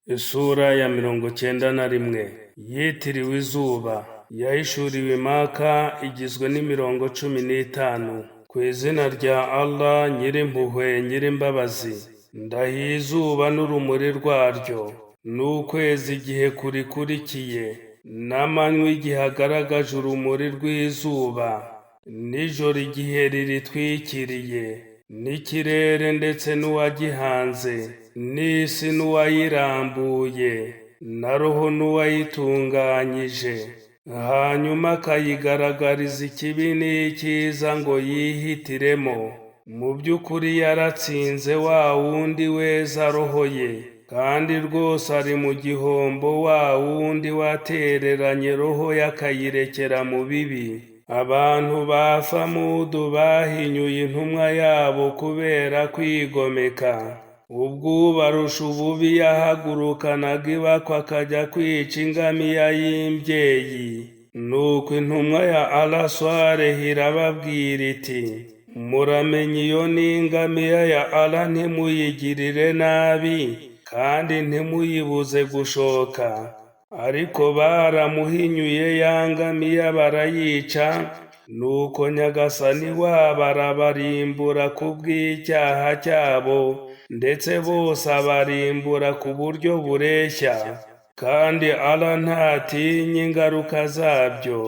Isura ya 91 yitiriwe izuba yahishuriwe Maka igizwe n'imirongo 15 ku izina rya Allah Nyirimpuhwe Nyirimbabazi. Ndahiye izuba n'urumuri rwaryo, n'ukwezi igihe kurikurikiye, n'amanywa igihe agaragaje urumuri rw'izuba, n'ijoro igihe riritwikiriye, n'ikirere ndetse n'uwagihanze, n'isi n'uwayirambuye, na roho n'uwayitunganyije, hanyuma akayigaragariza ikibi n'icyiza ngo yihitiremo. Mu by'ukuri yaratsinze wa wundi weza roho ye, kandi rwose ari mu gihombo wa wundi watereranye roho ye akayirekera mu bibi. Abantu ba Samudu bahinyuye intumwa yabo kubera kwigomeka. Ubwo ubarusha ububi yahagurukanaga ibakwe akajya kwica ingamiya y'imbyeyi. Nuko intumwa ya Allah Swalehi irababwira iti, muramenye iyo ni ingamiya ya Allah, ntimuyigirire nabi kandi ntimuyibuze gushoka. Ariko baramuhinyuye ya ngamiya barayica, nuko Nyagasani wabo arabarimbura kubw'icyaha cyabo, ndetse bose abarimbura ku buryo bureshya, kandi Allah ntatinya ingaruka zabyo.